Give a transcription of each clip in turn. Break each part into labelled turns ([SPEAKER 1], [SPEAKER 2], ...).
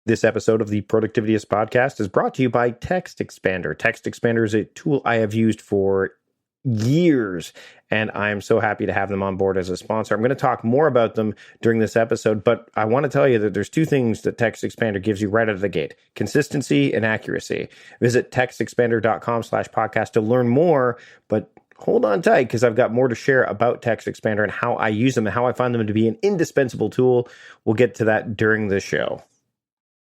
[SPEAKER 1] This episode of the Productivityist podcast is brought to you by Text Expander. Text Expander is a tool I have used for years, and I'm so happy to have them on board as a sponsor. I'm going to talk more about them during this episode, but I want to tell you that there's two things that Text Expander gives you right out of the gate: consistency and accuracy. Visit textexpander.com/podcast to learn more, but hold on tight because I've got more to share about Text Expander and how I use them and how I find them to be an indispensable tool. We'll get to that during the show.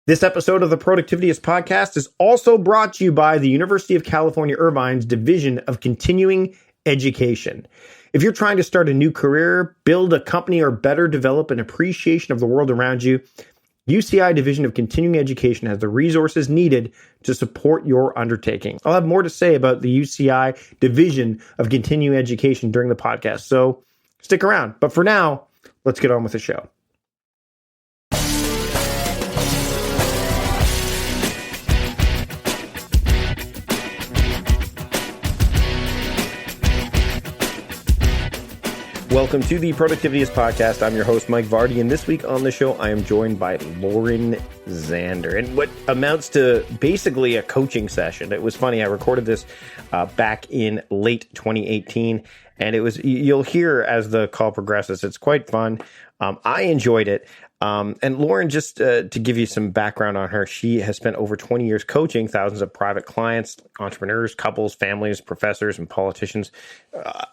[SPEAKER 1] This episode of the Productivityist podcast is also brought to you by the University of California, Irvine's Division of Continuing Education. If you're trying to start a new career, build a company, or better develop an appreciation of the world around you, UCI Division of Continuing Education has the resources needed to support your undertaking. I'll have more to say about the UCI Division of Continuing Education during the podcast, so stick around. But for now, let's get on with the show. Welcome to the Productivityist podcast. I'm your host, Mike Vardy, and this week on the show, I am joined by Lauren Zander, and what amounts to basically a coaching session. It was funny. I recorded this back in late 2018, and you'll hear as the call progresses. It's quite fun. I enjoyed it. And Lauren, just to give you some background on her, she has spent over 20 years coaching thousands of private clients, entrepreneurs, couples, families, professors, and politicians,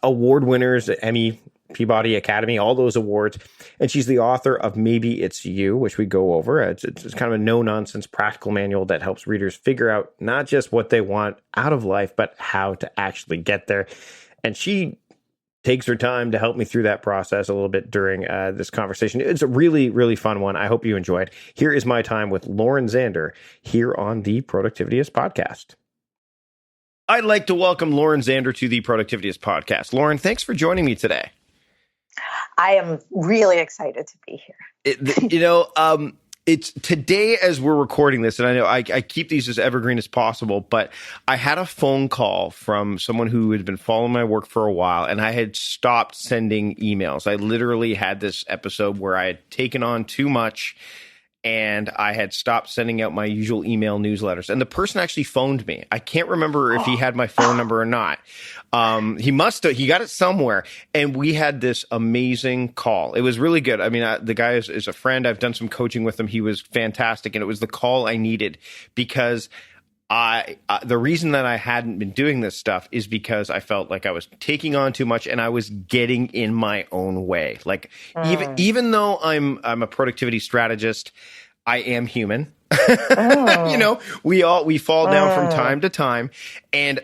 [SPEAKER 1] award winners, Emmy, Peabody Academy, all those awards. And she's the author of Maybe It's You, which we go over. It's kind of a no-nonsense practical manual that helps readers figure out not just what they want out of life, but how to actually get there. And she takes her time to help me through that process a little bit during this conversation. It's a really, really fun one. I hope you enjoyed. Here is my time with Lauren Zander here on the Productivityist podcast. I'd like to welcome Lauren Zander to the Productivityist podcast. Lauren, thanks for joining me today.
[SPEAKER 2] I am really excited to be here.
[SPEAKER 1] It's today as we're recording this, and I know I keep these as evergreen as possible, but I had a phone call from someone who had been following my work for a while, and I had stopped sending emails. I literally had this episode where I had taken on too much, and I had stopped sending out my usual email newsletters. And the person actually phoned me. I can't remember if he had my phone number or not. He must have. He got it somewhere. And we had this amazing call. It was really good. I mean, the guy is a friend. I've done some coaching with him. He was fantastic. And it was the call I needed because the reason that I hadn't been doing this stuff is because I felt like I was taking on too much and I was getting in my own way. Like even though I'm a productivity strategist, I am human. We fall down from time to time. And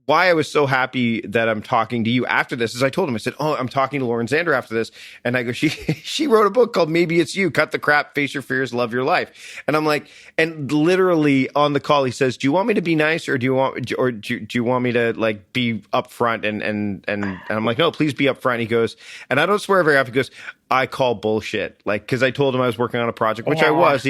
[SPEAKER 1] why I was so happy that I'm talking to you after this is I told him, I said, I'm talking to Lauren Zander after this. And I go, she wrote a book called Maybe It's You, Cut the Crap, Face Your Fears, Love Your Life. And I'm like, and literally on the call, he says, do you want me to be nice or do you want me to like be upfront? And I'm like, no, please be upfront. He goes, and I don't swear very often. He goes, I call bullshit. Like, cause I told him I was working on a project, which I was.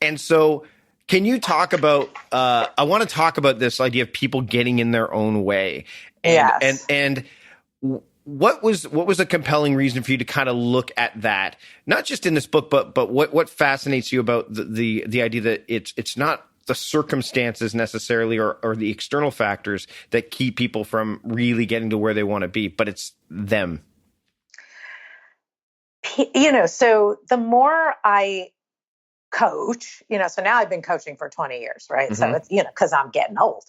[SPEAKER 1] And so, can you talk about, I want to talk about this idea of people getting in their own way. And what was a compelling reason for you to kind of look at that, not just in this book, but what fascinates you about the idea that it's not the circumstances necessarily or the external factors that keep people from really getting to where they want to be, but it's them.
[SPEAKER 2] So the more I coach, so now I've been coaching for 20 years, right? Mm-hmm. So it's, because I'm getting old,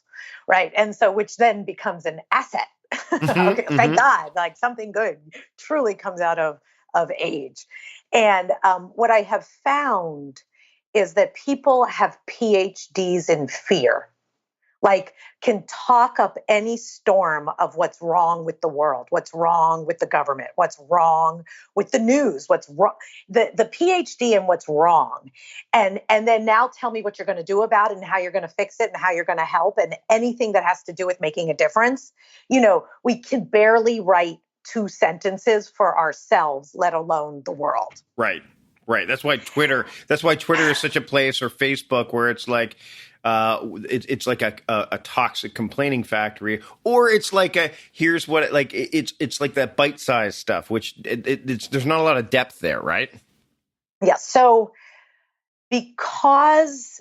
[SPEAKER 2] right? And so, which then becomes an asset. Mm-hmm. Thank God, like something good truly comes out of age. And what I have found is that people have PhDs in fear, like can talk up any storm of what's wrong with the world, what's wrong with the government, what's wrong with the news, what's wrong, the PhD in what's wrong. And then now tell me what you're going to do about it and how you're going to fix it and how you're going to help and anything that has to do with making a difference. We can barely write 2 sentences for ourselves, let alone the world.
[SPEAKER 1] Right. That's why Twitter is such a place, or Facebook, where it's like, it's like a toxic complaining factory, or it's like here's what it's like that bite-sized stuff, which it's there's not a lot of depth there, right?
[SPEAKER 2] Yeah. So Because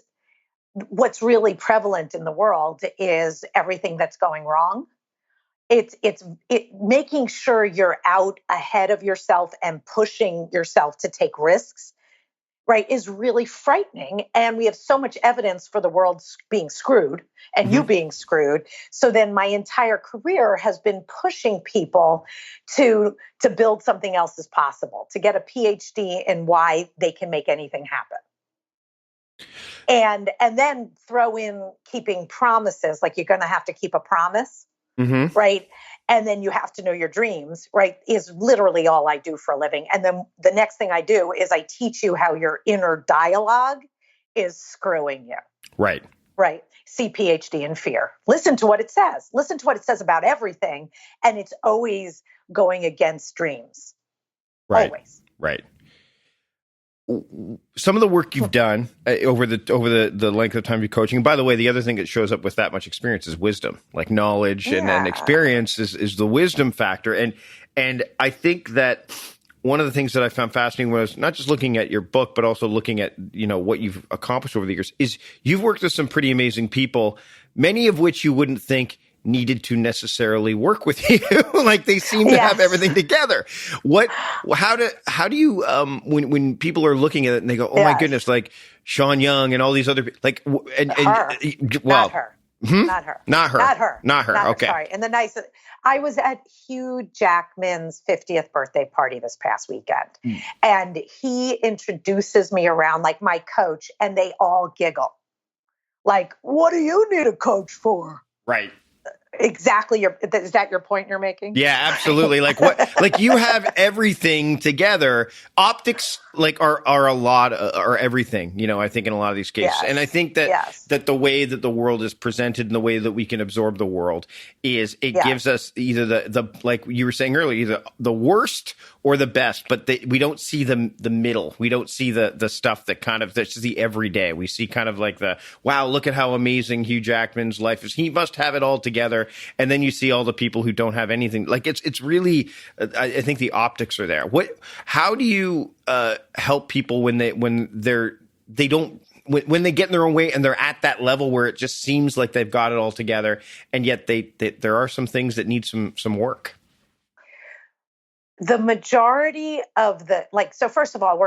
[SPEAKER 2] what's really prevalent in the world is everything that's going wrong. It's making sure you're out ahead of yourself and pushing yourself to take risks, right, is really frightening. And we have so much evidence for the world being screwed and you being screwed. So then my entire career has been pushing people to build something else as possible, to get a PhD in why they can make anything happen. And then throw in keeping promises, like you're going to have to keep a promise, right? And then you have to know your dreams, right? Is literally all I do for a living. And then the next thing I do is I teach you how your inner dialogue is screwing you.
[SPEAKER 1] Right.
[SPEAKER 2] Right. See PhD in fear. Listen to what it says. Listen to what it says about everything. And it's always going against dreams.
[SPEAKER 1] Right.
[SPEAKER 2] Always.
[SPEAKER 1] Right. Some of the work you've done over the length of time you're coaching. And by the way, the other thing that shows up with that much experience is wisdom, like knowledge and experience is the wisdom factor. And I think that one of the things that I found fascinating was not just looking at your book, but also looking at, what you've accomplished over the years is you've worked with some pretty amazing people, many of which you wouldn't think needed to necessarily work with you. Like they seem to have everything together. How do you, when people are looking at it and they go, oh my goodness, like Sean Young and all these other, like,
[SPEAKER 2] not her.
[SPEAKER 1] Okay.
[SPEAKER 2] Sorry. And the nicest, I was at Hugh Jackman's 50th birthday party this past weekend, and he introduces me around like my coach, and they all giggle. Like, what do you need a coach for?
[SPEAKER 1] Right.
[SPEAKER 2] Exactly. Is that your point you're making?
[SPEAKER 1] Yeah, absolutely. Like what? Like you have everything together. Optics, like are a lot, are everything. I think in a lot of these cases, and I think that that the way that the world is presented and the way that we can absorb the world is gives us either the like you were saying earlier, either the worst or the best, but we don't see the middle. We don't see the stuff that kind of that's the everyday. We see kind of like wow, look at how amazing Hugh Jackman's life is. He must have it all together. And then you see all the people who don't have anything. Like it's really, I think the optics are there. How do you help people when they get in their own way and they're at that level where it just seems like they've got it all together, and yet there are some things that need some work?
[SPEAKER 2] The majority of so first of all,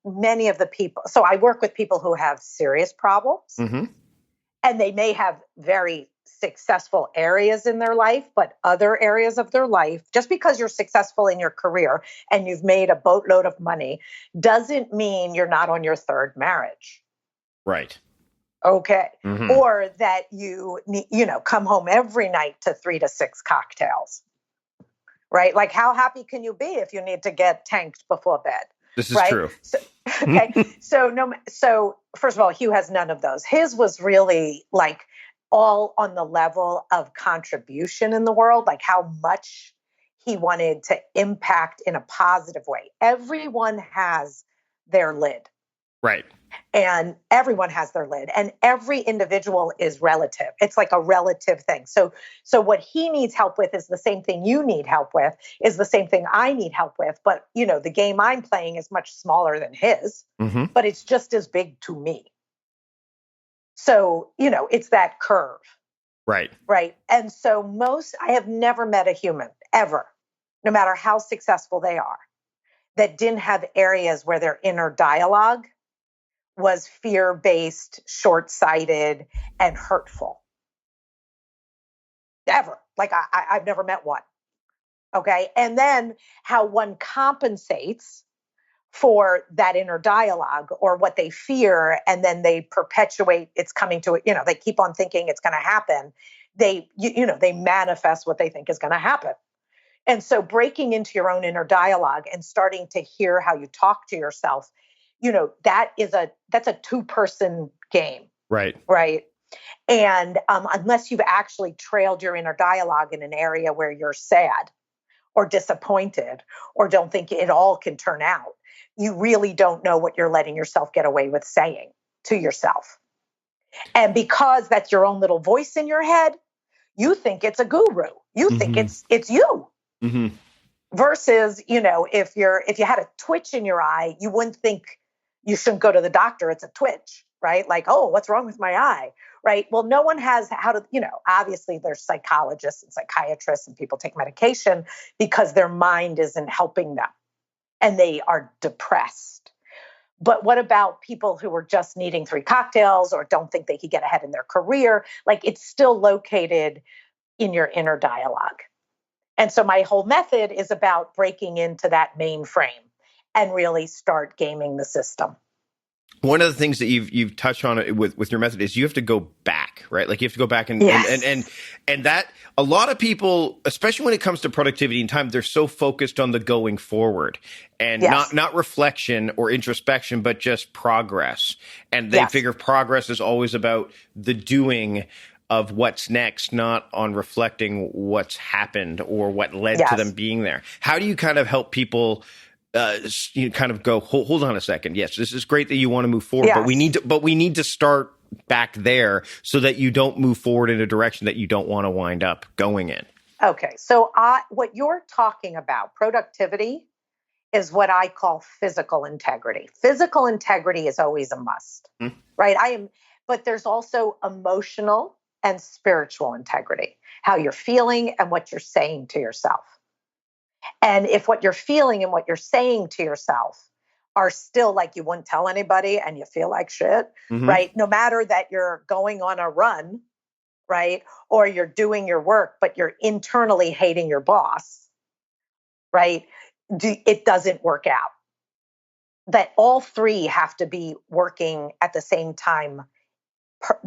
[SPEAKER 2] many of the people, so I work with people who have serious problems, and they may have very successful areas in their life, but other areas of their life, just because you're successful in your career and you've made a boatload of money doesn't mean you're not on your third marriage.
[SPEAKER 1] Right.
[SPEAKER 2] Okay. Or that you come home every night to 3 to 6 cocktails. Right? Like how happy can you be if you need to get tanked before bed?
[SPEAKER 1] This is true.
[SPEAKER 2] So, okay. So first of all, Hugh has none of those. His was really like all on the level of contribution in the world, like how much he wanted to impact in a positive way. Everyone has their lid.
[SPEAKER 1] Right.
[SPEAKER 2] And everyone has their lid, and every individual is relative. It's like a relative thing. So what he needs help with is the same thing you need help with, is the same thing I need help with. But, the game I'm playing is much smaller than his, but it's just as big to me. So, it's that curve.
[SPEAKER 1] Right.
[SPEAKER 2] Right. And so I have never met a human ever, no matter how successful they are, that didn't have areas where their inner dialogue was fear-based, short-sighted, and hurtful. Ever. Like I've never met one. Okay. And then how one compensates for that inner dialogue or what they fear, and then they perpetuate it's coming to it. They keep on thinking it's going to happen. They manifest what they think is going to happen. And so breaking into your own inner dialogue and starting to hear how you talk to yourself, that's a 2-person game. Right. Right. And unless you've actually trailed your inner dialogue in an area where you're sad or disappointed or don't think it all can turn out, you really don't know what you're letting yourself get away with saying to yourself. And because that's your own little voice in your head, you think it's a guru. You think it's you. Versus, if you had a twitch in your eye, you wouldn't think you shouldn't go to the doctor. It's a twitch, right? Like, oh, what's wrong with my eye? Right. Well, no one has how to, obviously there's psychologists and psychiatrists and people take medication because their mind isn't helping them and they are depressed. But what about people who are just needing 3 cocktails or don't think they could get ahead in their career? Like, it's still located in your inner dialogue. And so my whole method is about breaking into that mainframe and really start gaming the system.
[SPEAKER 1] One of the things that you've touched on it with your method is you have to go back, right? Like you have to go back and that a lot of people, especially when it comes to productivity and time, they're so focused on the going forward and not reflection or introspection, but just progress. And they figure progress is always about the doing of what's next, not on reflecting what's happened or what led to them being there. How do you kind of help people you kind of go, hold on a second. Yes, this is great that you want to move forward, but we need to start back there so that you don't move forward in a direction that you don't want to wind up going in.
[SPEAKER 2] Okay. So what you're talking about, productivity, is what I call physical integrity. Physical integrity is always a must, right? But there's also emotional and spiritual integrity, how you're feeling and what you're saying to yourself. And if what you're feeling and what you're saying to yourself are still like you wouldn't tell anybody and you feel like shit, right? No matter that you're going on a run, right? Or you're doing your work, but you're internally hating your boss, right? It doesn't work out. That all 3 have to be working at the same time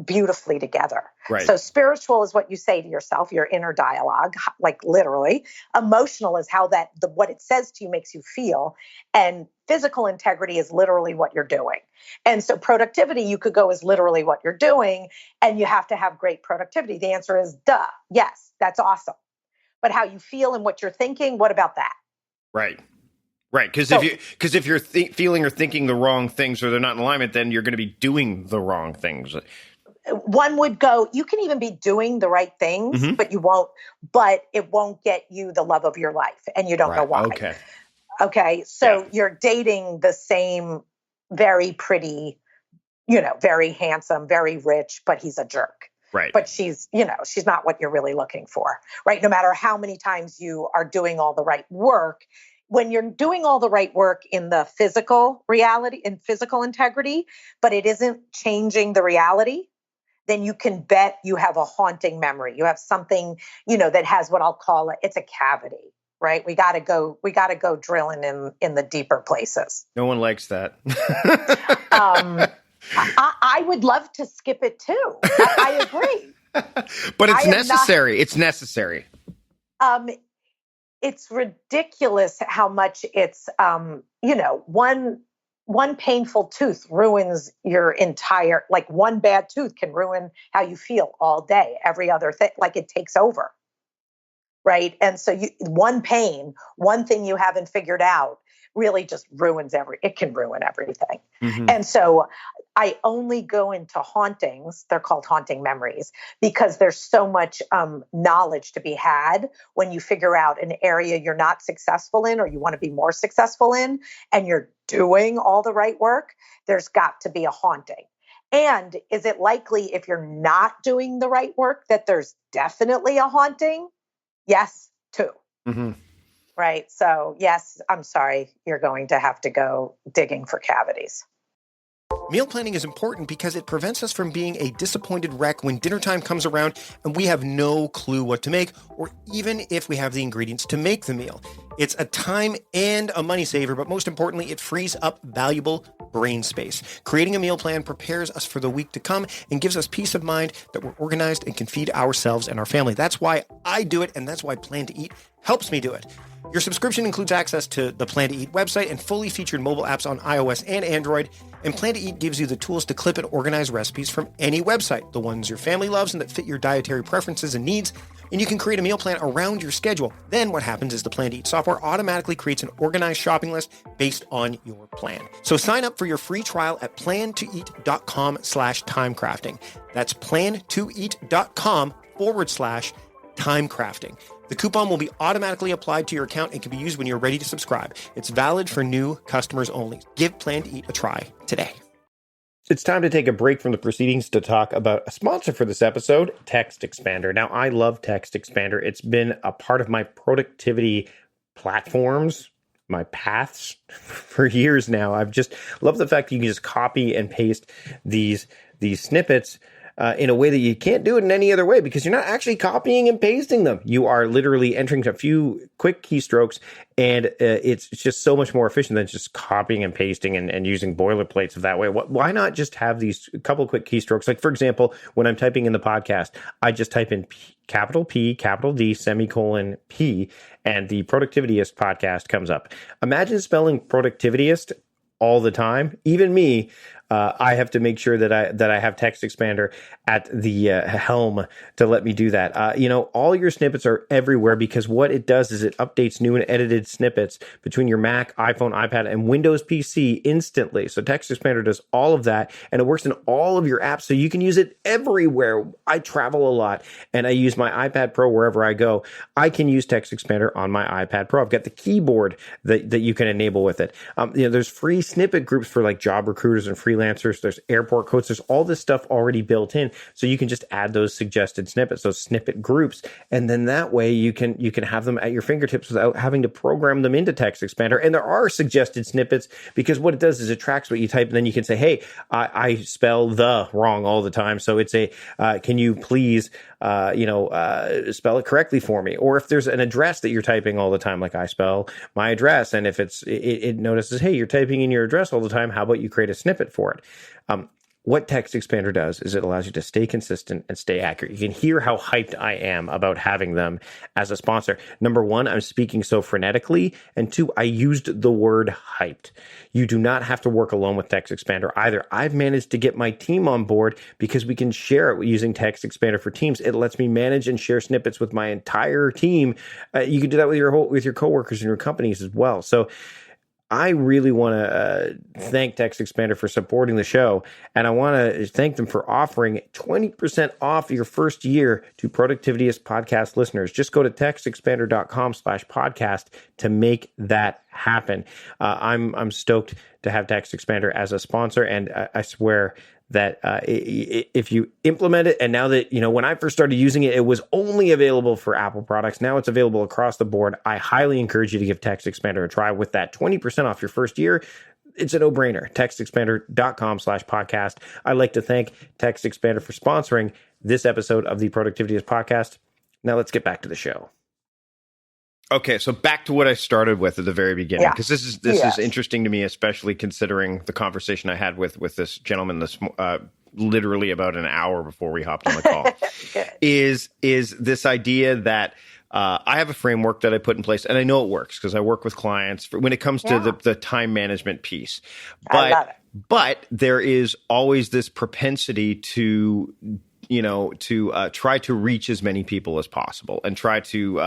[SPEAKER 2] beautifully together.
[SPEAKER 1] Right.
[SPEAKER 2] So spiritual is what you say to yourself, your inner dialogue, like literally. Emotional is how what it says to you makes you feel. And physical integrity is literally what you're doing. And so productivity, you could go as literally what you're doing, and you have to have great productivity. The answer is duh. Yes, that's awesome. But how you feel and what you're thinking, what about that?
[SPEAKER 1] Right. Right, because if you're feeling or thinking the wrong things or they're not in alignment, then you're going to be doing the wrong things.
[SPEAKER 2] One would go, you can even be doing the right things, but it won't get you the love of your life, and you don't know why. Okay. So you're dating the same very pretty, very handsome, very rich, but he's a jerk.
[SPEAKER 1] Right.
[SPEAKER 2] But she's not what you're really looking for, right? No matter how many times you are doing all the right work, when you're doing all the right work in the physical reality, in physical integrity, but it isn't changing the reality, then you can bet you have a haunting memory. You have something, that has what I'll call it's a cavity, right? We got to go drilling in the deeper places.
[SPEAKER 1] No one likes that.
[SPEAKER 2] I would love to skip it too. I agree.
[SPEAKER 1] But it's necessary. It's necessary.
[SPEAKER 2] It's ridiculous how much it's, one painful tooth ruins your entire, like one bad tooth can ruin how you feel all day, every other thing, like it takes over. Right. And so one thing you haven't figured out really just it can ruin everything. And so I only go into hauntings. They're called haunting memories because there's so much knowledge to be had when you figure out an area you're not successful in or you want to be more successful in, and you're doing all the right work. There's got to be a haunting. And is it likely if you're not doing the right work that there's definitely a haunting? Yes, too. Right. So, yes, I'm sorry. You're going to have to go digging for cavities.
[SPEAKER 1] Meal planning is important because it prevents us from being a disappointed wreck when dinner time comes around and we have no clue what to make, or even if we have the ingredients to make the meal. It's a time and a money saver, but most importantly, it frees up valuable brain space. Creating a meal plan prepares us for the week to come and gives us peace of mind that we're organized and can feed ourselves and our family. That's why I do it, and that's why Plan to Eat helps me do it. Your subscription includes access to the Plan to Eat website and fully featured mobile apps on iOS and Android. And Plan to Eat gives you the tools to clip and organize recipes from any website, the ones your family loves and that fit your dietary preferences and needs. And you can create a meal plan around your schedule. Then what happens is the Plan to Eat software automatically creates an organized shopping list based on your plan. So sign up for your free trial at plantoeat.com/timecrafting. That's plantoeat.com/timecrafting.
[SPEAKER 3] The coupon will be automatically applied to your account and can be used when you're ready to subscribe. It's valid for new customers only. Give Plan to Eat a try today.
[SPEAKER 1] It's time to take a break from the proceedings to talk about a sponsor for this episode, Text Expander. Now, I love Text Expander. It's been a part of my productivity platforms, my paths for years now. I've just loved the fact that you can just copy and paste these snippets in a way that you can't do it in any other way, because you're not actually copying and pasting them. You are literally entering a few quick keystrokes, and it's just so much more efficient than just copying and pasting and using boilerplates of that way. Why not just have these couple quick keystrokes? Like, for example, when I'm typing in the podcast, I just type in capital P, capital D, semicolon P, and the Productivityist podcast comes up. Imagine spelling Productivityist all the time. Even me, I have to make sure that I have Text Expander at the helm to let me do that. All your snippets are everywhere, because what it does is it updates new and edited snippets between your Mac, iPhone, iPad, and Windows PC instantly. So Text Expander does all of that, and it works in all of your apps, so you can use it everywhere. I travel a lot, and I use my iPad Pro wherever I go. I can use Text Expander on my iPad Pro. I've got the keyboard that you can enable with it. There's free snippet groups for like job recruiters and freelancers. There's airport codes. There's all this stuff already built in, so you can just add those suggested snippets, those snippet groups, and then that way you can have them at your fingertips without having to program them into Text Expander. And there are suggested snippets, because what it does is it tracks what you type, and then you can say, hey, I spell the wrong all the time, so it's can you please spell it correctly for me? Or if there's an address that you're typing all the time, like I spell my address, and if it notices, hey, you're typing in your address all the time, how about you create a snippet for it? What Text Expander does is it allows you to stay consistent and stay accurate. You can hear how hyped I am about having them as a sponsor. Number one, I'm speaking so frenetically. And two, I used the word hyped. You do not have to work alone with Text Expander either. I've managed to get my team on board because we can share it using Text Expander for Teams. It lets me manage and share snippets with my entire team. You can do that with your coworkers and your companies as well. So I really want to thank Text Expander for supporting the show, and I want to thank them for offering 20% off your first year to Productivityist podcast listeners. Just go to textexpander.com/podcast to make that happen. I'm stoked to have Text Expander as a sponsor, and I swear that if you implement it, and now that, when I first started using it, it was only available for Apple products. Now it's available across the board. I highly encourage you to give Text Expander a try with that 20% off your first year. It's a no-brainer. Textexpander.com/podcast. I'd like to thank Text Expander for sponsoring this episode of the Productivityist podcast. Now let's get back to the show. Okay, so back to what I started with at the very beginning, because this is interesting to me, especially considering the conversation I had with this gentleman literally about an hour before we hopped on the call. is this idea that I have a framework that I put in place, and I know it works because I work with clients when it comes to the time management piece.
[SPEAKER 2] I love it.
[SPEAKER 1] But there is always this propensity to try to reach as many people as possible and try to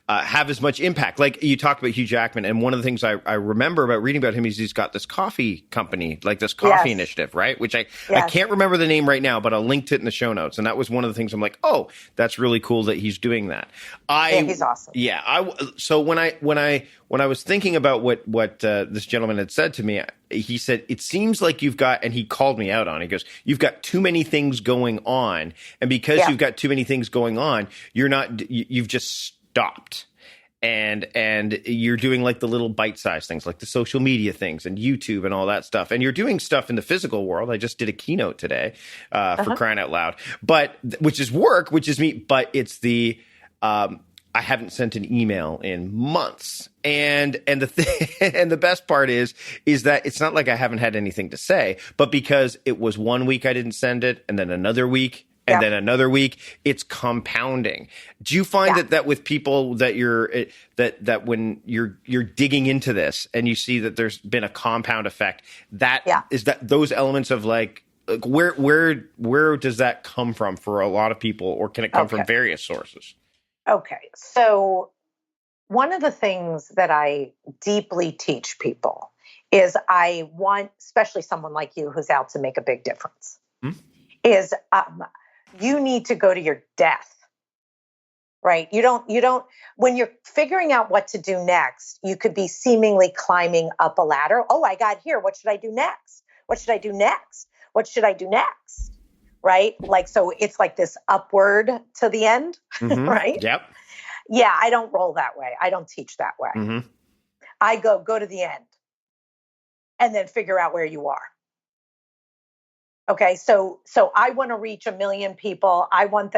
[SPEAKER 1] have as much impact. Like you talked about Hugh Jackman, and one of the things I remember about reading about him is he's got this coffee company, like this coffee initiative, right? Which I can't remember the name right now, but I'll link to it in the show notes. And that was one of the things I'm like, oh, that's really cool that he's doing that.
[SPEAKER 2] He's awesome.
[SPEAKER 1] Yeah. So when I was thinking about what this gentleman had said to me, he said, it seems like you've got, and he called me out on it. He goes, you've got too many things going on. And because you've got too many things going on, you've just stopped. And you're doing like the little bite-sized things, like the social media things and YouTube and all that stuff. And you're doing stuff in the physical world. I just did a keynote today for crying out loud, which is work, which is me. But it's I haven't sent an email in months. And the best part is that it's not like I haven't had anything to say, but because it was 1 week I didn't send it, and then another week, and then another week, it's compounding. Do you find that with people that that when you're digging into this and you see that there's been a compound effect, is that those elements of like where does that come from for a lot of people, or can it come from various sources?
[SPEAKER 2] Okay. So one of the things that I deeply teach people is I want, especially someone like you who's out to make a big difference, is you need to go to your death, right? When you're figuring out what to do next, you could be seemingly climbing up a ladder. Oh, I got here. What should I do next? What should I do next? What should I do next? Right? Like, so it's like this upward to the end, right?
[SPEAKER 1] Yep.
[SPEAKER 2] Yeah, I don't roll that way. I don't teach that way. I go to the end and then figure out where you are. Okay. So I want to reach 1 million people. I want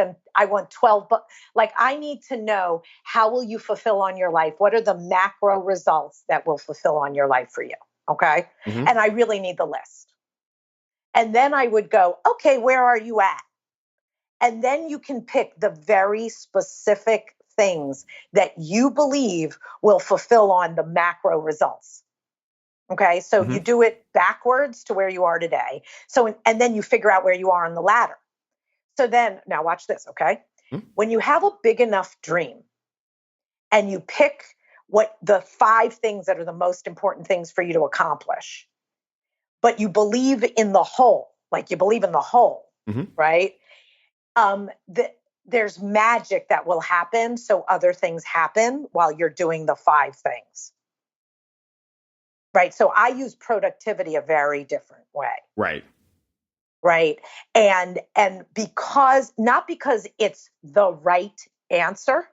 [SPEAKER 2] 12, but like, I need to know, how will you fulfill on your life? What are the macro results that will fulfill on your life for you? Okay. And I really need the list. And then I would go, okay, where are you at? And then you can pick the very specific things that you believe will fulfill on the macro results. Okay. So you do it backwards to where you are today. So, and then you figure out where you are on the ladder. So then, now watch this. Okay. When you have a big enough dream and you pick what the 5 things that are the most important things for you to accomplish, but you believe in the whole, like you believe in the whole, right? There's magic that will happen. So other things happen while you're doing the 5 things. Right. So I use productivity a very different way.
[SPEAKER 1] Right.
[SPEAKER 2] Right. And not because it's the right answer,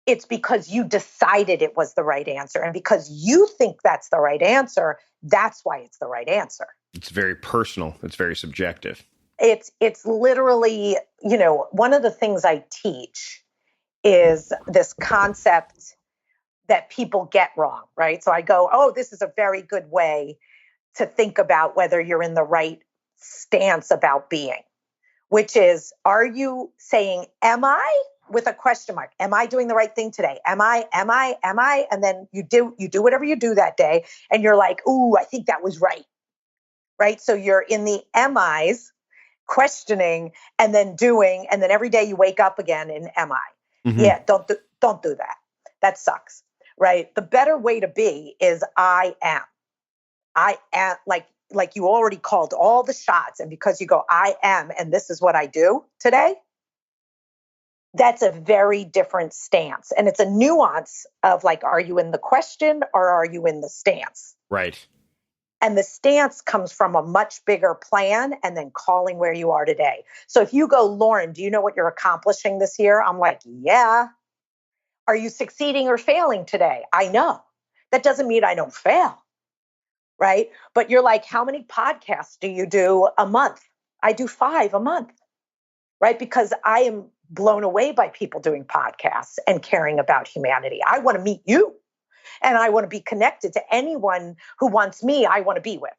[SPEAKER 2] it's because you decided it was the right answer. And because you think that's the right answer, that's why it's the right answer.
[SPEAKER 1] It's very personal. It's very subjective.
[SPEAKER 2] It's literally, one of the things I teach is this concept that people get wrong, right? So I go, oh, this is a very good way to think about whether you're in the right stance about being, which is, are you saying, am I, with a question mark? Am I doing the right thing today? Am I? And then you do whatever you do that day. And you're like, ooh, I think that was right. Right. So you're in the am I's, questioning and then doing. And then every day you wake up again in am I? Yeah. Don't do that. That sucks. Right. The better way to be is I am. Like you already called all the shots. And because you go, I am, and this is what I do today, that's a very different stance. And it's a nuance of like, are you in the question or are you in the stance?
[SPEAKER 1] Right.
[SPEAKER 2] And the stance comes from a much bigger plan and then calling where you are today. So if you go, Lauren, do you know what you're accomplishing this year? I'm like, yeah. Are you succeeding or failing today? I know. That doesn't mean I don't fail, right? But you're like, how many podcasts do you do a month? I do 5 a month, right? Because I am blown away by people doing podcasts and caring about humanity. I want to meet you and I want to be connected to anyone who wants me, I want to be with.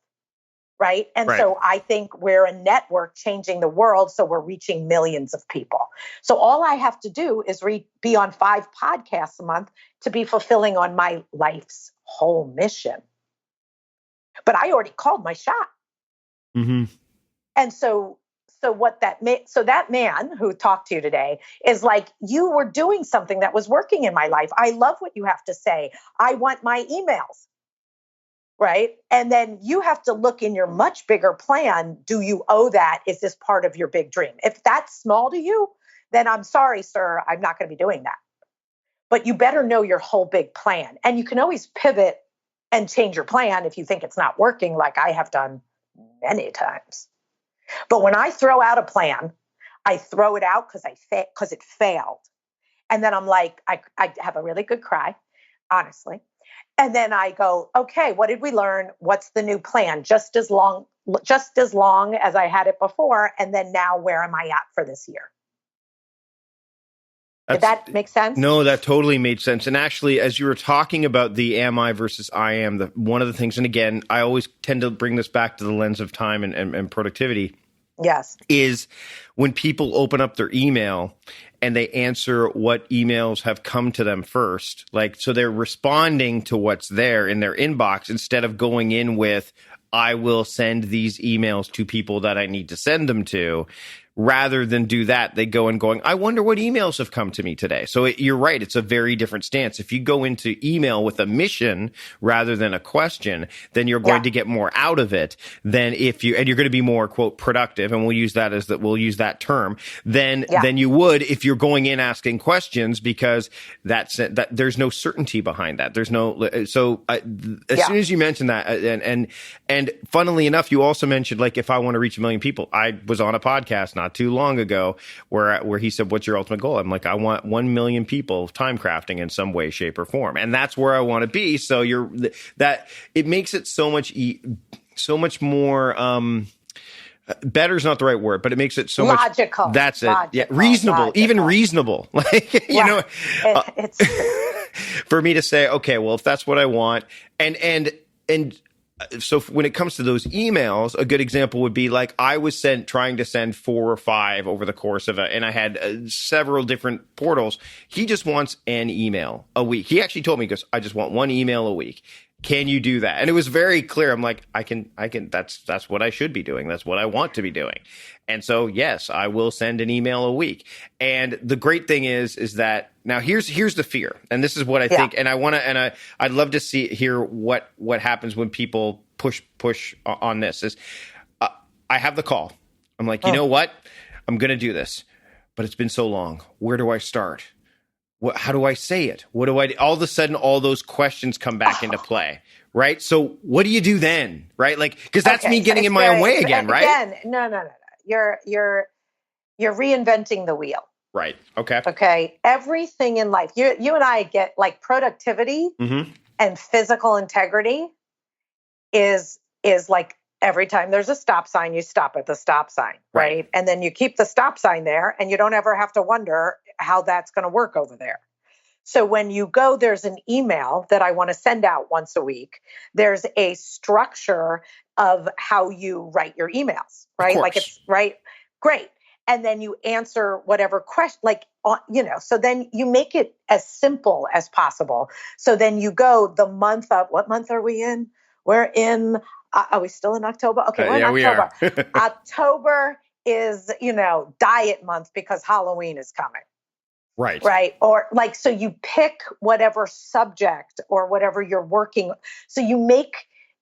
[SPEAKER 2] Right. And so I think we're a network changing the world. So we're reaching millions of people. So all I have to do is be on 5 podcasts a month to be fulfilling on my life's whole mission. But I already called my shot. And so that man who talked to you today is like, you were doing something that was working in my life. I love what you have to say. I want my emails. Right. And then you have to look in your much bigger plan. Do you owe that? Is this part of your big dream? If that's small to you, then I'm sorry, sir, I'm not going to be doing that. But you better know your whole big plan. And you can always pivot and change your plan if you think it's not working, like I have done many times. But when I throw out a plan, I throw it out because it failed. And then I'm like, I have a really good cry, honestly. And then I go, okay, what did we learn? What's the new plan? Just as long as I had it before. And then now where am I at for this year? Did that make sense?
[SPEAKER 1] No, that totally made sense. And actually, as you were talking about the am I versus I am, one of the things, and again, I always tend to bring this back to the lens of time and productivity.
[SPEAKER 2] Yes.
[SPEAKER 1] Is when people open up their email and they answer what emails have come to them first. Like, so they're responding to what's there in their inbox instead of going in with, I will send these emails to people that I need to send them to. rather than do that, they go and going, I wonder what emails have come to me today. So you're right. It's a very different stance. If you go into email with a mission rather than a question, then you're going to get more out of it than and you're going to be more, quote, productive. And we'll use that term than you would if you're going in asking questions, because that there's no certainty behind that. There's no, as soon as you mentioned that, and funnily enough, you also mentioned, like, if I want to reach 1 million people, I was on a podcast not too long ago where he said, what's your ultimate goal? I'm like, I want 1 million people time crafting in some way, shape, or form. And that's where I want to be. So it makes it so much more, better is not the right word, but it makes it so
[SPEAKER 2] logical.
[SPEAKER 1] Much. That's it. Yeah, reasonable, even reasonable. Like, it's for me to say, okay, well, if that's what I want, and so when it comes to those emails, a good example would be, like, I was trying to send 4 or 5 over the course of and I had several different portals. He just wants an email a week. He actually told me, he goes, I just want 1 email a week. Can you do that? And it was very clear. I'm like, I can, that's what I should be doing. That's what I want to be doing. And so, yes, I will send an email a week. And the great thing is that now here's the fear. And this is what I think. And I'd love to hear what happens when people push on this is, I have the call. I'm like, you know what? I'm going to do this, but it's been so long. Where do I start? How do I say it? All of a sudden, all those questions come back into play, right? So what do you do then, right? Like, because that's me getting in my own way again, right?
[SPEAKER 2] Again, no. You're reinventing the wheel.
[SPEAKER 1] Right. Okay.
[SPEAKER 2] Okay. Everything in life, you and I get, like, productivity and physical integrity is like, every time there's a stop sign, you stop at the stop sign, right? And then you keep the stop sign there, and you don't ever have to wonder how that's going to work over there. So when you go, there's an email that I want to send out once a week. There's a structure of how you write your emails, right? Like, it's right. Great. And then you answer whatever question, like, so then you make it as simple as possible. So then you go the month of, what month are we in? We're in, are we still in October? Okay, we're in October.
[SPEAKER 1] We are.
[SPEAKER 2] October is, diet month because Halloween is coming.
[SPEAKER 1] Right.
[SPEAKER 2] Right. Or, like, so you pick whatever subject or whatever you're working. So you make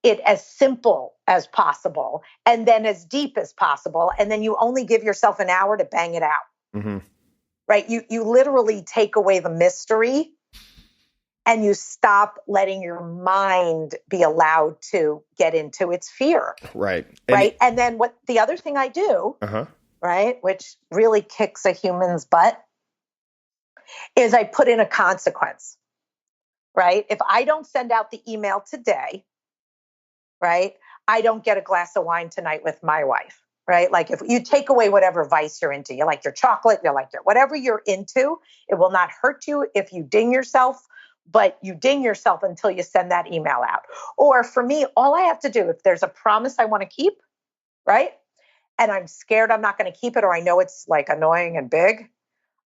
[SPEAKER 2] it as simple as possible and then as deep as possible. And then you only give yourself an hour to bang it out. Mm-hmm. Right. You literally take away the mystery and you stop letting your mind be allowed to get into its fear.
[SPEAKER 1] Right.
[SPEAKER 2] Right. And then the other thing I do, right, which really kicks a human's butt, is I put in a consequence, right? If I don't send out the email today, right, I don't get a glass of wine tonight with my wife, right? Like, if you take away whatever vice you're into, you like your chocolate, you like whatever you're into, it will not hurt you if you ding yourself, but you ding yourself until you send that email out. Or for me, all I have to do, if there's a promise I want to keep, right, and I'm scared I'm not going to keep it, or I know it's, like, annoying and big,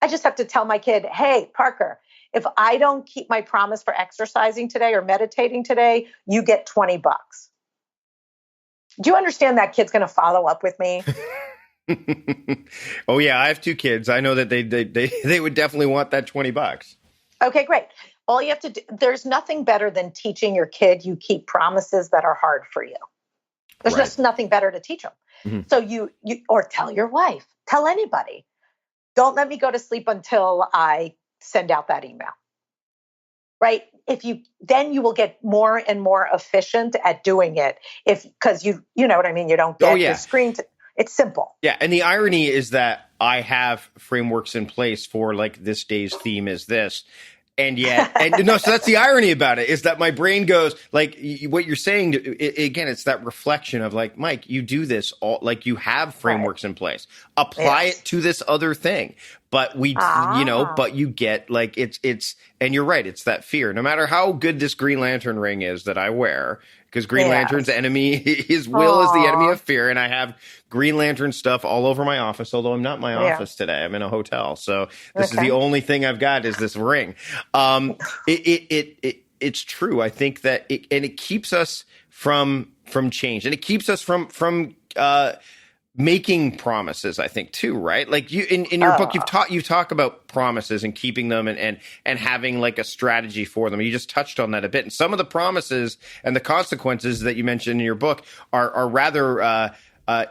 [SPEAKER 2] I just have to tell my kid, hey, Parker, if I don't keep my promise for exercising today or meditating today, you get $20. Do you understand that kid's going to follow up with me?
[SPEAKER 1] Oh, yeah. I have 2 kids. I know that they would definitely want that $20.
[SPEAKER 2] Okay, great. All you have to do, there's nothing better than teaching your kid you keep promises that are hard for you. There's just nothing better to teach them. Mm-hmm. So you or tell your wife, tell anybody. Don't let me go to sleep until I send out that email, right? Then you will get more and more efficient at doing it because you know what I mean? You don't get the screen. It's simple.
[SPEAKER 1] Yeah. And the irony is that I have frameworks in place for, like, this day's theme is this. And yet, so that's the irony about it, is that my brain goes, like, what you're saying, again, it's that reflection of, like, Mike, you do this all, like, you have frameworks in place, apply it to this other thing. But but you get, like, it's, and you're right. It's that fear, no matter how good this Green Lantern ring is that I wear, because Green Lantern's enemy, his will is the enemy of fear. And I have Green Lantern stuff all over my office, although I'm not in my office today. I'm in a hotel. So this is the only thing I've got is this ring. It's true. I think that it keeps us from change, and it keeps us from making promises, I think, too, right? Like you in your book, you talk about promises and keeping them and having like a strategy for them. You just touched on that a bit. And some of the promises and the consequences that you mentioned in your book are rather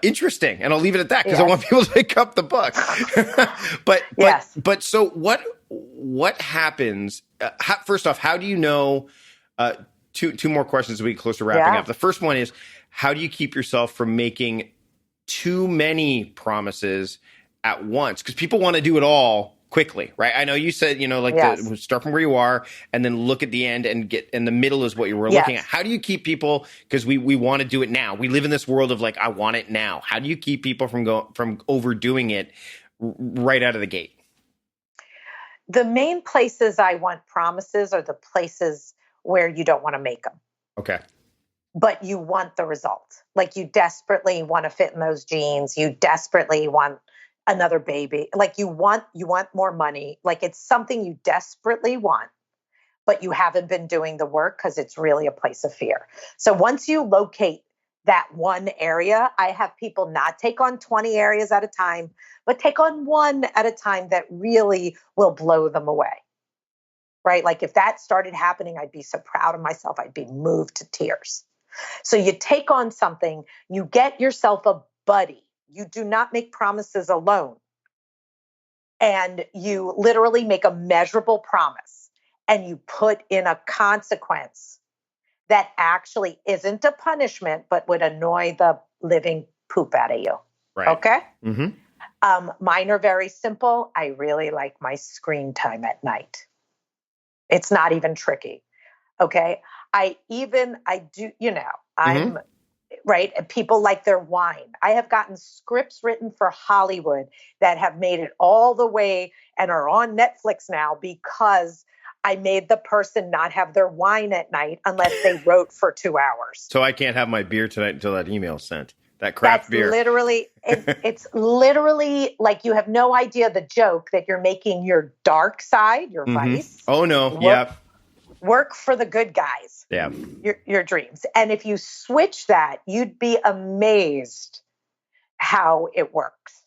[SPEAKER 1] interesting. And I'll leave it at that because I want people to pick up the book. but so what happens? First off, how do you know? Two more questions as we get close to wrapping up. The first one is, how do you keep yourself from making too many promises at once? Because people want to do it all quickly, right? I know you said, start from where you are and then look at the end and the middle is what you were looking at. How do you keep people, because we want to do it now. We live in this world of like, I want it now. How do you keep people from overdoing it right out of the gate?
[SPEAKER 2] The main places I want promises are the places where you don't want to make them.
[SPEAKER 1] Okay.
[SPEAKER 2] But you want the result. Like you desperately want to fit in those jeans. You desperately want another baby. Like you want more money. Like it's something you desperately want, but you haven't been doing the work because it's really a place of fear. So once you locate that one area, I have people not take on 20 areas at a time, but take on one at a time that really will blow them away. Right? Like if that started happening, I'd be so proud of myself. I'd be moved to tears. So you take on something, you get yourself a buddy. You do not make promises alone. And you literally make a measurable promise and you put in a consequence that actually isn't a punishment, but would annoy the living poop out of you.
[SPEAKER 1] Right.
[SPEAKER 2] Okay?
[SPEAKER 1] Mm-hmm.
[SPEAKER 2] Mine are very simple. I really like my screen time at night. It's not even tricky. Okay. I'm right. People like their wine. I have gotten scripts written for Hollywood that have made it all the way and are on Netflix now because I made the person not have their wine at night unless they wrote for 2 hours.
[SPEAKER 1] So I can't have my beer tonight until that email's sent. That craft beer.
[SPEAKER 2] It's literally like you have no idea the joke that you're making your dark side, your vice.
[SPEAKER 1] Oh no.
[SPEAKER 2] Work for the good guys.
[SPEAKER 1] Yeah.
[SPEAKER 2] Your dreams. And if you switch that, you'd be amazed how it works.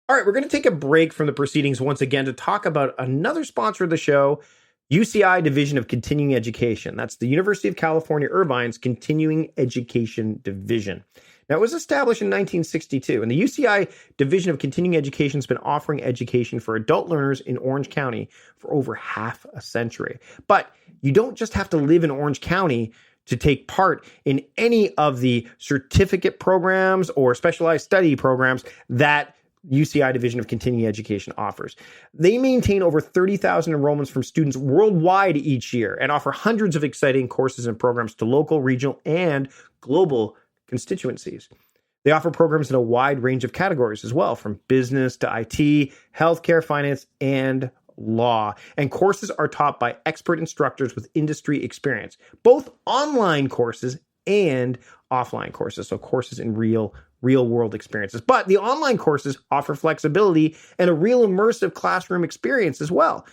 [SPEAKER 3] All right, we're going to take a break from the proceedings once again to talk about another sponsor of the show, UCI Division of Continuing Education. That's the University of California, Irvine's Continuing Education Division. Now, it was established in 1962, and the UCI Division of Continuing Education has been offering education for adult learners in Orange County for over half a century. But you don't just have to live in Orange County to take part in any of the certificate programs or specialized study programs that UCI Division of Continuing Education offers. They maintain over 30,000 enrollments from students worldwide each year and offer hundreds of exciting courses and programs to local, regional, and global constituencies. They offer programs in a wide range of categories as well, from business to IT, healthcare, finance, and law. And courses are taught by expert instructors with industry experience, both online courses and offline courses. So courses in real world experiences. But the online courses offer flexibility and a real immersive classroom experience as well.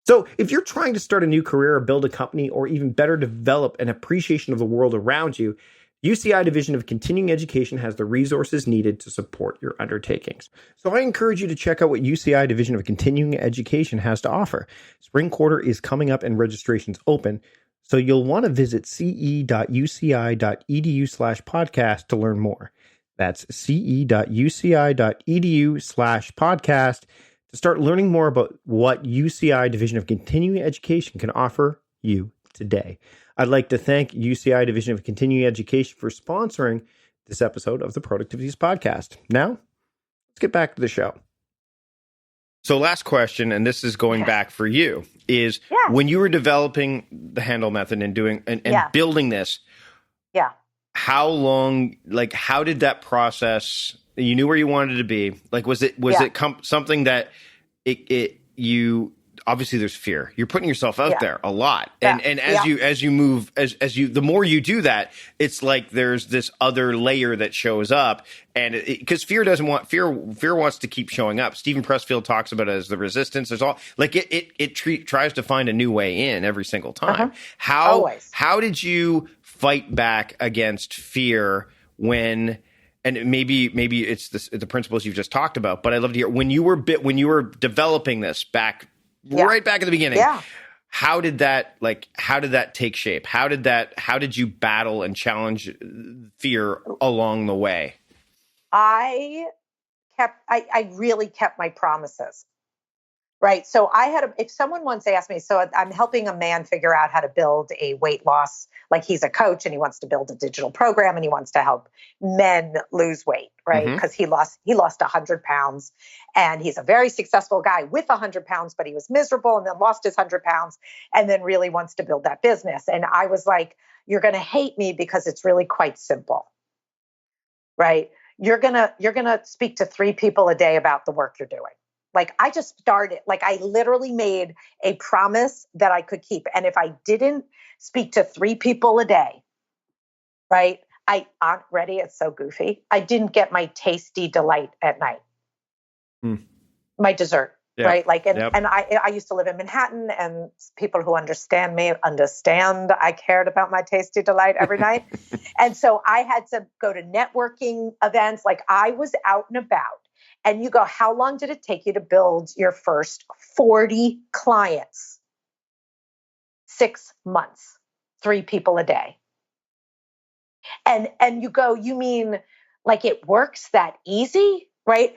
[SPEAKER 3] So if you're trying to start a new career or build a company or even better develop an appreciation of the world around you, UCI Division of Continuing Education has the resources needed to support your undertakings. So I encourage you to check out what UCI Division of Continuing Education has to offer. Spring quarter is coming up and registration's open. So you'll want to visit ce.uci.edu/podcast to learn more. That's ce.uci.edu/podcast to start learning more about what UCI Division of Continuing Education can offer you today. I'd like to thank UCI Division of Continuing Education for sponsoring this episode of the Productivities Podcast. Now, let's get back to the show.
[SPEAKER 1] So last question, and this is going back for you, is when you were developing the Handle method and doing and building this, how long, like, how did that process, you knew where you wanted to be. Like, was it something that you, obviously there's fear. You're putting yourself out there a lot. And as you move, the more you do that, it's like there's this other layer that shows up. And because fear wants to keep showing up. Stephen Pressfield talks about it as the resistance. There's all like it tries to find a new way in every single time. How did you fight back against fear when and maybe it's the principles you've just talked about, but I'd love to hear when you were developing this right back at the beginning.
[SPEAKER 2] Yeah.
[SPEAKER 1] How did that take shape? How did you battle and challenge fear along the way?
[SPEAKER 2] I really kept my promises. Right. So if someone once asked me, so I'm helping a man figure out how to build a weight loss, like he's a coach and he wants to build a digital program and he wants to help men lose weight, right? Because he lost 100 pounds and he's a very successful guy with 100 pounds, but he was miserable and then lost his 100 pounds and then really wants to build that business. And I was like, you're going to hate me because it's really quite simple, right? You're going to speak to 3 people a day about the work you're doing. Like I just started, like I literally made a promise that I could keep. And if I didn't speak to 3 people a day, right? Ready? It's so goofy. I didn't get my tasty delight at night. My dessert, right? Like, and I used to live in Manhattan and people who understand me understand I cared about my tasty delight every night. And so I had to go to networking events. Like I was out and about. And you go, how long did it take you to build your first 40 clients? 6 months, 3 people a day. And you go, you mean like it works that easy, right?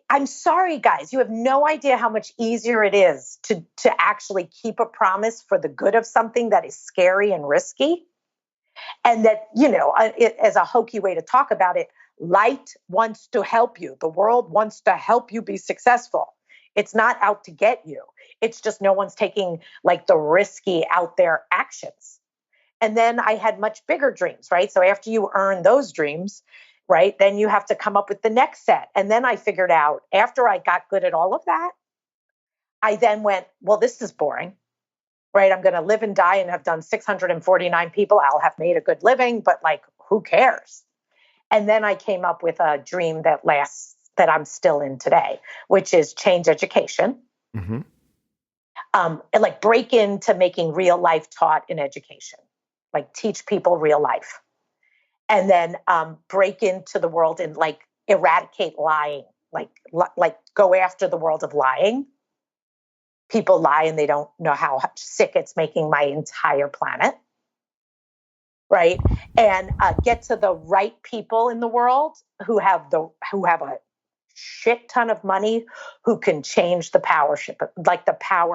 [SPEAKER 2] I'm sorry, guys, you have no idea how much easier it is to actually keep a promise for the good of something that is scary and risky. And that, as a hokey way to talk about it, light wants to help you. The world wants to help you be successful. It's not out to get you. It's just no one's taking like the risky out there actions. And then I had much bigger dreams, right? So after you earn those dreams, right, then you have to come up with the next set. And then I figured out after I got good at all of that, I then went, well, this is boring. Right? I'm going to live and die and have done 649 people. I'll have made a good living, but like, who cares? And then I came up with a dream that I'm still in today, which is change education. And like break into making real life taught in education, like teach people real life. And then break into the world and like eradicate lying, like go after the world of lying. People lie and they don't know how sick it's making my entire planet, right? And get to the right people in the world who have a shit ton of money, who can change the power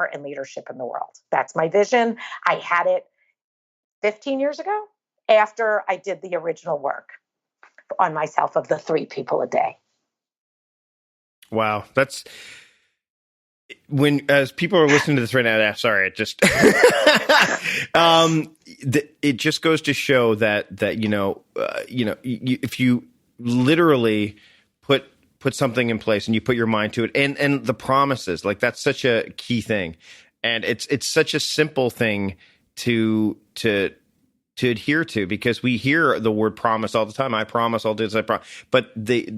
[SPEAKER 2] and leadership in the world. That's my vision. I had it 15 years ago after I did the original work on myself of the 3 people a day.
[SPEAKER 1] Wow, that's. As people are listening to this right now, sorry, it just it just goes to show that if you literally put something in place and you put your mind to it, and the promises, like that's such a key thing, and it's such a simple thing to adhere to, because we hear the word promise all the time. I promise I'll do this. I promise. But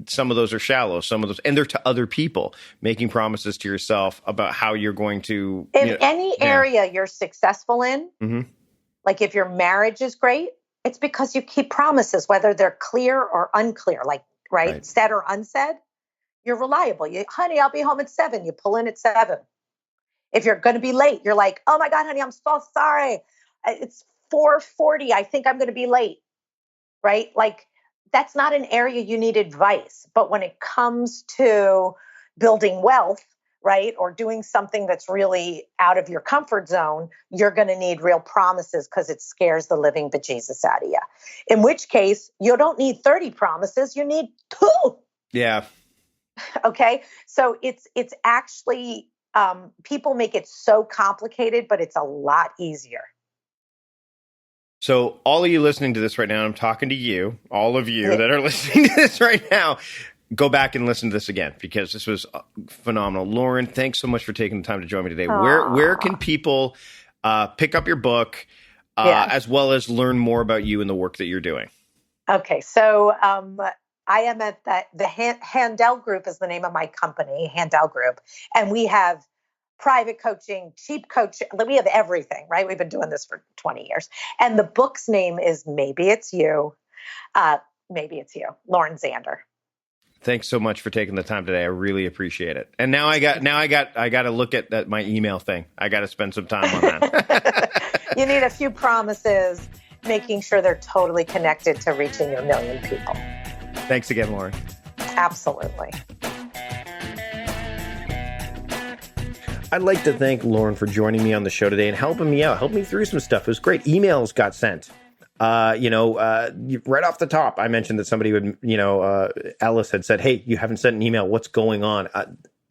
[SPEAKER 1] some of those are shallow. Some of those, and they're to other people. Making promises to yourself about how you're going to.
[SPEAKER 2] In any area you're successful in, like if your marriage is great, it's because you keep promises, whether they're clear or unclear, like right. Said or unsaid. You're reliable. Honey, I'll be home at 7. You pull in at 7. If you're going to be late, you're like, oh my God, honey, I'm so sorry. It's 4:40. I think I'm going to be late, right? Like that's not an area you need advice. But when it comes to building wealth, right, or doing something that's really out of your comfort zone, you're going to need real promises because it scares the living bejesus out of you. In which case, you don't need 30 promises. You need 2.
[SPEAKER 1] Yeah.
[SPEAKER 2] Okay. So it's actually, people make it so complicated, but it's a lot easier.
[SPEAKER 1] So all of you listening to this right now, I'm talking to you, all of you that are listening to this right now, go back and listen to this again, because this was phenomenal. Lauren, thanks so much for taking the time to join me today. Where can people pick up your book as well as learn more about you and the work that you're doing?
[SPEAKER 2] Okay. So I am at the Handel Group is the name of my company, Handel Group. And we have private coaching, cheap coaching. We have everything, right? We've been doing this for 20 years. And the book's name is Maybe It's You. maybe it's you, Lauren Zander.
[SPEAKER 1] Thanks so much for taking the time today. I really appreciate it. And now I got to look at my email thing. I got to spend some time on that.
[SPEAKER 2] You need a few promises, making sure they're totally connected to reaching your 1 million people.
[SPEAKER 1] Thanks again, Lauren.
[SPEAKER 2] Absolutely.
[SPEAKER 3] I'd like to thank Lauren for joining me on the show today and helping me out, helping me through some stuff. It was great. Emails got sent. Right off the top, I mentioned that somebody would, Ellis had said, "Hey, you haven't sent an email. What's going on?"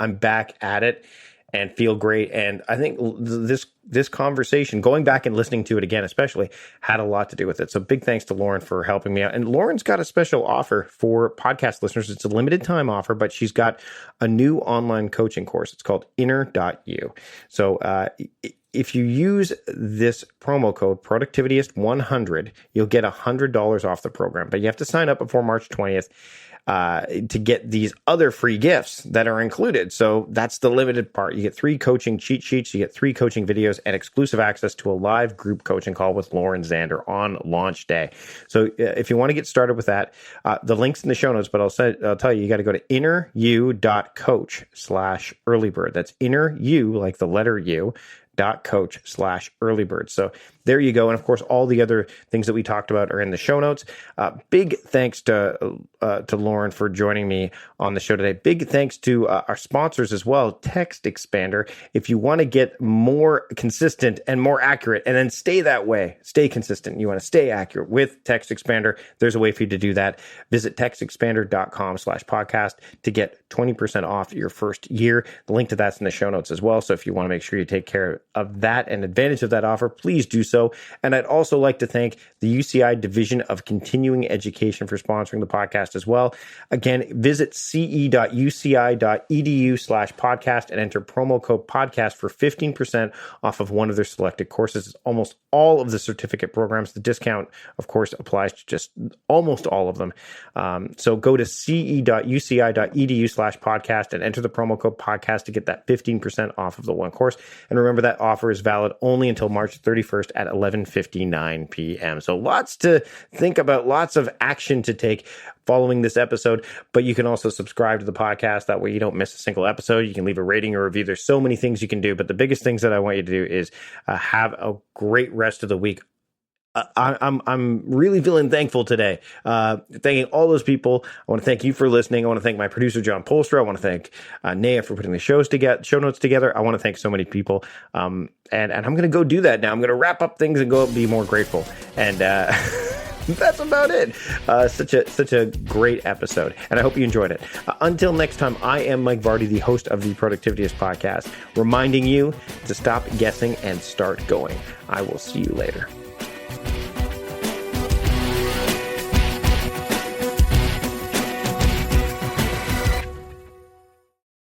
[SPEAKER 3] I'm back at it and feel great. And I think this conversation, going back and listening to it again, especially, had a lot to do with it. So big thanks to Lauren for helping me out. And Lauren's got a special offer for podcast listeners. It's a limited time offer, but she's got a new online coaching course. It's called inner.you. So if you use this promo code productivityist100, you'll get $100 off the program. But you have to sign up before March 20th. To get these other free gifts that are included. So that's the limited part. You get 3 coaching cheat sheets, you get 3 coaching videos, and exclusive access to a live group coaching call with Lauren Zander on launch day. So if you want to get started with that, the link's in the show notes, but I'll tell you, you got to go to inneru.coach/earlybird. That's inneru, like the letter U, .coach/earlybird. So there you go. And of course, all the other things that we talked about are in the show notes. Big thanks to Lauren for joining me on the show today. Big thanks to our sponsors as well, Text Expander. If you want to get more consistent and more accurate, and then stay that way, stay consistent, you want to stay accurate with Text Expander, there's a way for you to do that. Visit textexpander.com/podcast to get 20% off your first year. The link to that's in the show notes as well. So if you want to make sure you take care of that and advantage of that offer, please do so. And I'd also like to thank the UCI Division of Continuing Education for sponsoring the podcast as well. Again, visit ce.uci.edu/podcast and enter promo code podcast for 15% off of one of their selected courses. It's almost all of the certificate programs. The discount, of course, applies to just almost all of them. So go to ce.uci.edu/podcast and enter the promo code podcast to get that 15% off of the one course. And remember, that offer is valid only until March 31st at 11:59 p.m. So lots to think about, lots of action to take following this episode, but you can also subscribe to the podcast. That way you don't miss a single episode. You can leave a rating or review. There's so many things you can do, but the biggest things that I want you to do is have a great rest of the week. I'm really feeling thankful today. Thanking all those people. I want to thank you for listening. I want to thank my producer, John Polstra. I want to thank Naya for putting the show notes together. I want to thank so many people. And I'm going to go do that now. I'm going to wrap up things and go be more grateful. And that's about it. Such a great episode, and I hope you enjoyed it. Until next time, I am Mike Vardy, the host of the Productivityist podcast, reminding you to stop guessing and start going. I will see you later.